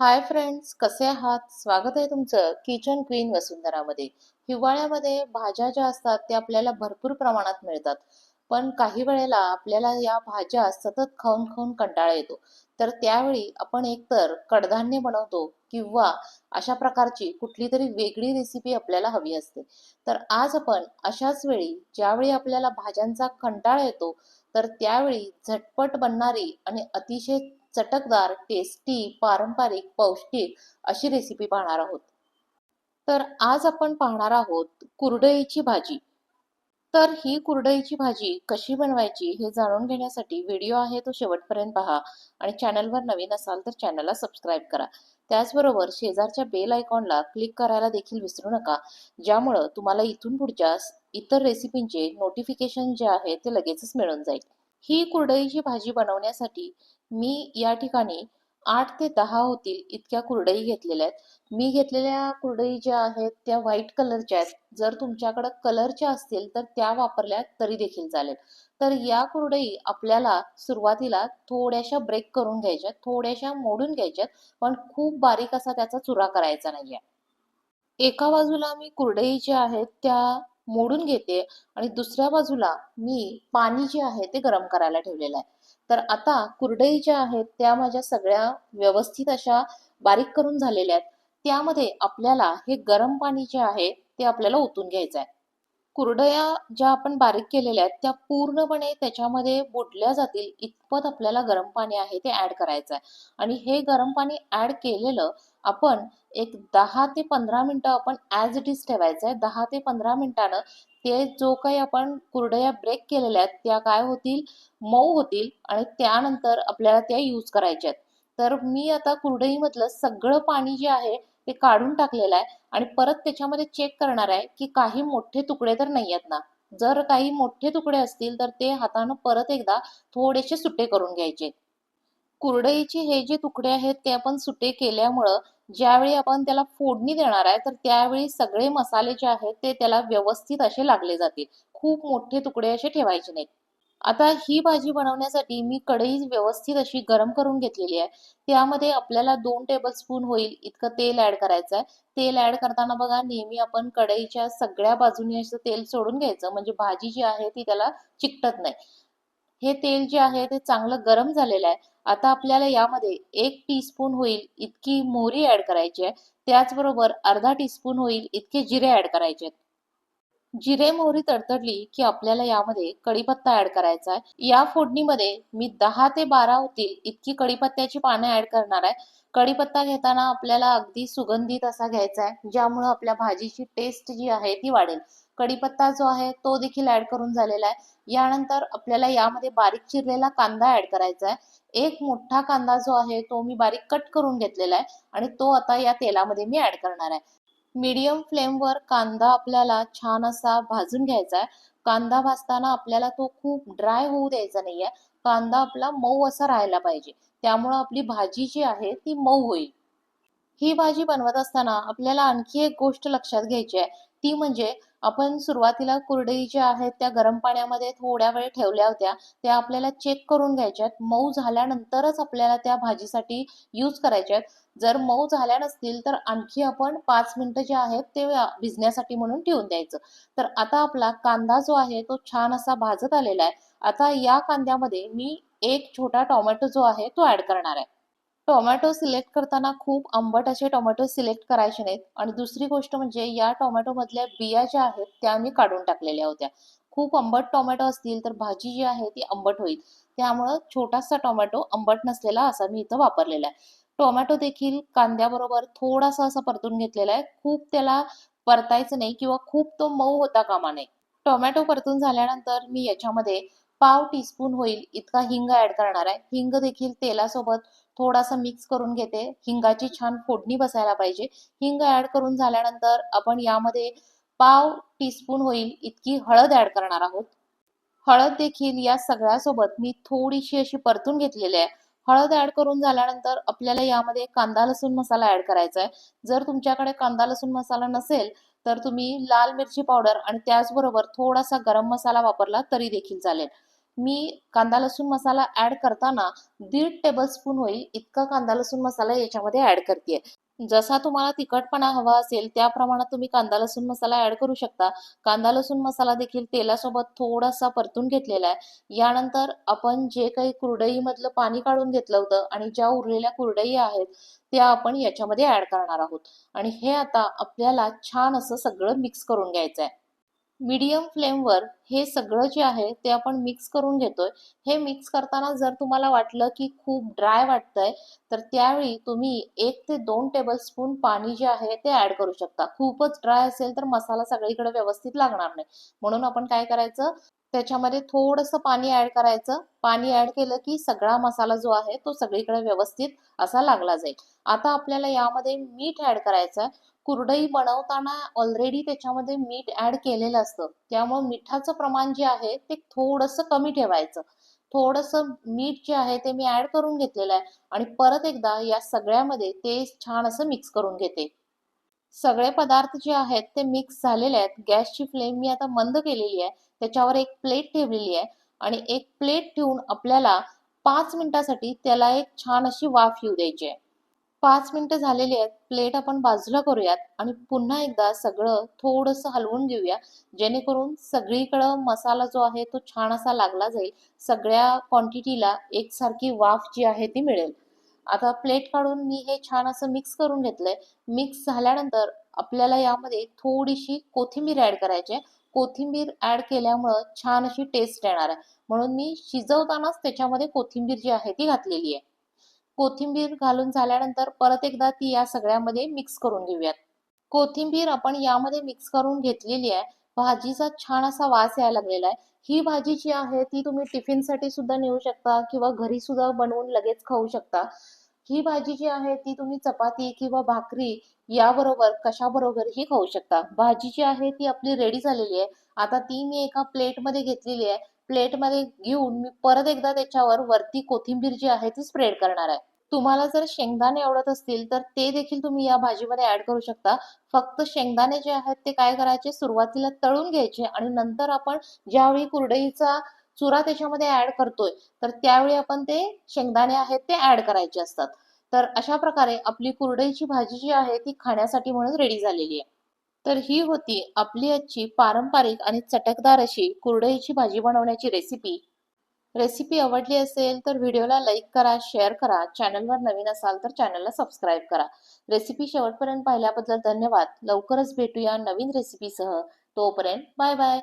Hi friends, कसे आहात? स्वागत आहे तुमचं किचन क्वीन वसुंधरामध्ये. हिवाळ्यामध्ये भाज्या ज्या असतात त्या आपल्याला भरपूर प्रमाणात मिळतात. पण काही वेळेला आपल्याला या भाज्या सतत खाऊन खाऊन कंटाळा येतो. तर त्यावेळी आपण एकतर कडधान्य बनवतो किंवा अशा प्रकारची कुठली तरी वेगळी रेसिपी आपल्याला हवी असते. तर आज आपण अशाच वेळी ज्यावेळी आपल्याला भाज्यांचा कंटाळा येतो, तर त्यावेळी झटपट बनणारी आणि अतिशय चटकदार, टेस्टी, पारंपरिक, पौष्टिक अशी रेसिपी पाहणार आहोत. तर आज आपण पाहणार आहोत कुरडईची भाजी. तर ही कुरडईची भाजी कशी बनवायची हे जाणून घेण्यासाठी व्हिडिओ आहे तो शेवटपर्यंत पहा आणि चॅनलवर नवीन असाल तर चॅनलला सबस्क्राईब करा. त्याचबरोबर शेजारच्या बेल आयकॉनला क्लिक करायला देखील विसरू नका, ज्यामुळं तुम्हाला इथून पुढच्या इतर रेसिपींचे नोटिफिकेशन जे आहे ते लगेचच मिळून जाईल. ही कुरडईची भाजी बनवण्यासाठी मी या ठिकाणी 8 ते 10 होतील इतक्या कुरडई घेतलेल्या आहेत. मी घेतलेल्या कुरडई ज्या आहेत त्या व्हाईट कलरच्या आहेत. जर तुमच्याकडे कलरच्या असतील तर त्या वापरल्या तरी देखील चालेल. तर या कुरडई आपल्याला सुरुवातीला थोड्याशा ब्रेक करून घ्यायच्यात, थोड्याशा मोडून घ्यायच्यात, पण खूप बारीक असा त्याचा चुरा करायचा नाहीये. एका बाजूला मी कुरडई ज्या आहेत त्या मोडून घेते आणि दुसऱ्या बाजूला मी पाणी जे आहे ते गरम करायला ठेवलेलं आहे. तर आता कुरडई ज्या आहेत त्या माझ्या सगळ्या व्यवस्थित अशा बारीक करून झालेल्या आहेत. त्यामध्ये आपल्याला हे गरम पाणी जे आहे ते आपल्याला ओतून घ्यायचं आहे. कुरडया ज्या आपण बारीक केलेल्या आहेत त्या पूर्णपणे त्याच्यामध्ये बुडल्या जातील इतपत आपल्याला गरम पाणी आहे ते ऍड करायचं आहे. आणि हे गरम पाणी ऍड केलेलं आपण एक 10 ते 15 मिनिटं आपण ॲज इट इज ठेवायचं आहे. 10 ते 15 मिनिटानं ते जो काही आपण कुरडया ब्रेक केलेल्या आहेत त्या काय होतील, मऊ होतील आणि त्यानंतर आपल्याला त्या यूज करायच्या आहेत. तर मी आता कुरडईमधलं सगळं पाणी जे आहे ते काढून टाकलेलं आहे आणि परत त्याच्यामध्ये चेक करणार आहे की काही मोठे तुकडे तर नाही आहेत ना. जर काही मोठे तुकडे असतील तर ते हातानं परत एकदा थोडेसे सुट्टे करून घ्यायचे. कुरडईचे हे जे तुकडे आहेत ते आपण सुटे केल्यामुळं ज्यावेळी आपण त्याला फोडणी देणार आहे तर त्यावेळी सगळे मसाले जे आहेत ते त्याला व्यवस्थित असे लागले जातील. खूप मोठे तुकडे असे ठेवायचे नाहीत. आता ही भाजी बनवण्यासाठी मी कढई व्यवस्थित अशी गरम करून घेतलेली आहे. त्यामध्ये आपल्याला 2 टेबलस्पून होईल इतकं तेल ऍड करायचं आहे. तेल ऍड करताना बघा नेहमी आपण कढईच्या सगळ्या बाजूनी असं तेल सोडून घ्यायचं, म्हणजे भाजी जी आहे ती त्याला चिकटत नाही. हे तेल जे आहे ते चांगलं गरम झालेलं आहे. आता आपल्याला यामध्ये 1 टीस्पून होईल इतकी मोहरी ऍड करायची आहे. त्याचबरोबर अर्धा टीस्पून होईल इतके जिरे ऍड करायचे आहेत. जिरे मोहरी तडतडली की आपल्याला यामध्ये कढीपत्ता ऍड करायचा आहे. या फोडणीमध्ये मी 10 ते 12 होतील इतकी कढीपत्त्याची पाने ऍड करणार आहे. कढीपत्ता घेताना आपल्याला अगदी सुगंधित असा घ्यायचा आहे, ज्यामुळे आपल्या भाजीची टेस्ट जी आहे ती वाढेल. कढीपत्ता जो आहे तो देखील ऍड करून झालेला आहे. यानंतर आपल्याला यामध्ये बारीक चिरलेला कांदा ऍड करायचा आहे. एक मोठा कांदा जो आहे तो मी बारीक कट करून घेतलेला आहे आणि तो आता या तेलामध्ये मी ऍड करणार आहे. मीडियम फ्लेमवर कांदा आपल्याला छान असा भाजून घ्यायचा आहे. कांदा भाजताना आपल्याला तो खूप ड्राय होऊ द्यायचा नाहीये. कांदा आपला मऊ असा राहायला पाहिजे. त्यामुळं आपली भाजी जी आहे ती मऊ होईल. ही भाजी बनवत असताना आपल्याला आणखी एक गोष्ट लक्षात घ्यायची आहे. ती म्हणजे आपण सुरुवातीला कुरडई ज्या आहेत त्या गरम पाण्यामध्ये थोड्या वेळ ठेवल्या होत्या. त्या आपल्याला चेक करून घ्यायच्या आहेत. मऊ झाल्यानंतरच आपल्याला त्या भाजीसाठी यूज करायच्या आहेत. जर मऊ झाल्या नसतील तर आणखी आपण 5 मिनिटं जे आहेत ते भिजण्यासाठी म्हणून ठेवून द्यायचं. तर आता आपला कांदा जो आहे तो छान असा भाजत आलेला आहे. आता या कांद्यामध्ये मी एक छोटा टोमॅटो जो आहे तो ऍड करणार आहे. टोमॅटो सिलेक्ट करताना खूप आंबट असे टोमॅटो सिलेक्ट करायचे नाहीत आणि दुसरी गोष्ट म्हणजे या टोमॅटोमधल्या बिया ज्या आहेत त्या मी काढून टाकलेल्या होत्या. खूप आंबट टोमॅटो असतील तर भाजी जी आहे ती आंबट होईल. त्यामुळं छोटासा टोमॅटो आंबट नसलेला असा मी इथं वापरलेला आहे. टोमॅटो देखील कांद्याबरोबर थोडासा असा परतून घेतलेला आहे. खूप त्याला परतायचं नाही किंवा खूप तो मऊ होता कामा नये. टोमॅटो परतून झाल्यानंतर मी याच्यामध्ये पाव टीस्पून होईल इतका हिंग ऍड करणार आहे. हिंग देखील तेलासोबत थोडासा मिक्स करून घेते. हिंगाची छान फोडणी बसायला पाहिजे. हिंग ऍड करून झाल्यानंतर आपण यामध्ये पाव टीस्पून होईल इतकी हळद ऍड करणार आहोत. हळद देखील या सगळ्यासोबत मी थोडीशी अशी परतून घेतलेली आहे. हळद ऍड करून झाल्यानंतर आपल्याला यामध्ये कांदा लसूण मसाला ऍड करायचा आहे. जर तुमच्याकडे कांदा लसूण मसाला नसेल तर तुम्ही लाल मिरची पावडर आणि त्याचबरोबर थोडासा गरम मसाला वापरला तरी देखील चालेल. मी कांदा लसूण मसाला ऍड करताना 1.5 टेबलस्पून होईल इतका कांदा लसूण मसाला याच्यामध्ये ऍड करते। जसा तुम्हाला तिखटपणा हवा असेल त्या प्रमाणात तुम्ही कांदा लसूण मसाला ऍड करू शकता। कांदा लसूण मसाला देखील तेलासोबत थोडासा परतून घेतलेला आहे। यानंतर आपण जे काही कुरडईमधलं पाणी काढून घेतलं होतं आणि ज्या उरलेल्या कुरडई आहेत त्या आपण याच्यामध्ये ऍड करणार आहोत आणि हे आता आपल्याला छान असं सगळं मिक्स करून घ्यायचं आहे। मीडियम फ्लेमवर हे सगळं जे आहे ते आपण मिक्स करून घेतोय। हे मिक्स करताना जर तुम्हाला वाटलं की खूप ड्राय वाटतंय तर त्यावेळी तुम्ही 1 ते 2 टेबलस्पून पाणी जे आहे ते ऍड करू शकता। खूपच ड्राय असेल तर मसाला सगळीकडे व्यवस्थित लागणार नाही, म्हणून आपण काय करायचं, त्याच्यामध्ये थोडंसं पाणी ऍड करायचं। पाणी ऍड केलं की सगळा मसाला जो आहे तो सगळीकडे व्यवस्थित असा लागला जाईल। आता आपल्याला यामध्ये मीठ ऍड करायचं आहे। कुरडई बनवताना ऑलरेडी त्याच्यामध्ये मीठ ऍड केलेलं असतं, त्यामुळे मिठाचं प्रमाण जे आहे ते थोडंसं कमी ठेवायचं। थोडंसं मीठ जे आहे ते मी ऍड करून घेतलेलं आहे आणि परत एकदा या सगळ्यामध्ये ते छान असं मिक्स करून घेते। सगळे पदार्थ जे आहेत ते मिक्स झालेले आहेत। गॅसची फ्लेम मी आता मंद केलेली आहे। त्याच्यावर एक प्लेट ठेवलेली आहे आणि एक प्लेट ठेवून आपल्याला 5 मिनिटासाठी त्याला एक छान अशी वाफ येऊ द्यायची आहे। 5 मिनिटं झालेली आहेत। प्लेट आपण बाजूला करूयात आणि पुन्हा एकदा सगळं थोडंसं हलवून घेऊया, जेणेकरून सगळीकडं मसाला जो आहे तो छान असा लागला जाईल। सगळ्या क्वांटिटीला एकसारखी वाफ जी आहे ती मिळेल। आता प्लेट काढून मी हे छान असं मिक्स करून घेतलंय। मिक्स झाल्यानंतर आपल्याला यामध्ये थोडीशी कोथिंबीर ऍड करायची आहे। कोथिंबीर ऍड केल्यामुळं छान अशी टेस्ट येणार आहे, म्हणून मी शिजवतानाच त्याच्यामध्ये कोथिंबीर जी आहे ती घातलेली आहे। कोथिंबीर घालून झाल्यानंतर परत एकदा ती या सगळ्यामध्ये मिक्स करून घेऊयात। कोथिंबीर आपण यामध्ये मिक्स करून घेतलेली आहे। भाजीचा छान असा वास यायला लागलेला आहे। ही भाजी जी आहे ती तुम्ही टिफिनसाठी सुद्धा नेऊ शकता किंवा घरी सुद्धा बनवून लगेच खाऊ शकता। ही भाजी जी आहे ती तुम्ही चपाती किंवा भाकरी याबरोबर कशाबरोबरही खाऊ शकता। भाजी जी आहे ती आपली रेडी झालेली आहे। आता ती मी एका प्लेटमध्ये घेतलेली आहे। प्लेटमध्ये घेऊन मी परत एकदा त्याच्यावर वरती कोथिंबीर जी आहे ती स्प्रेड करणार आहे। तुम्हाला जर शेंगदाणे आवडत असतील तर ते देखील तुम्ही या भाजीमध्ये ऍड करू शकता। फक्त शेंगदाणे जे आहेत ते काय करायचे, सुरुवातीला तळून घ्यायचे आणि नंतर आपण ज्यावेळी कुरडईचा चुरा त्याच्यामध्ये ऍड करतोय तर त्यावेळी आपण ते शेंगदाणे आहेत ते ऍड करायचे असतात। तर अशा प्रकारे आपली कुरडईची भाजी जी आहे ती खाण्यासाठी म्हणून रेडी झालेली आहे। तर ही होती आपली आजची पारंपरिक आणि चटकदार अशी कुरडईची भाजी बनवण्याची रेसिपी। रेसिपी आवडली असेल तर व्हिडिओला लाईक करा, शेअर करा। चॅनलवर नवीन असाल तर चॅनलला सबस्क्राईब करा। रेसिपी शेवटपर्यंत पाहिल्याबद्दल धन्यवाद। लवकरच भेटूया नवीन रेसिपीसह। तोपर्यंत बाय बाय।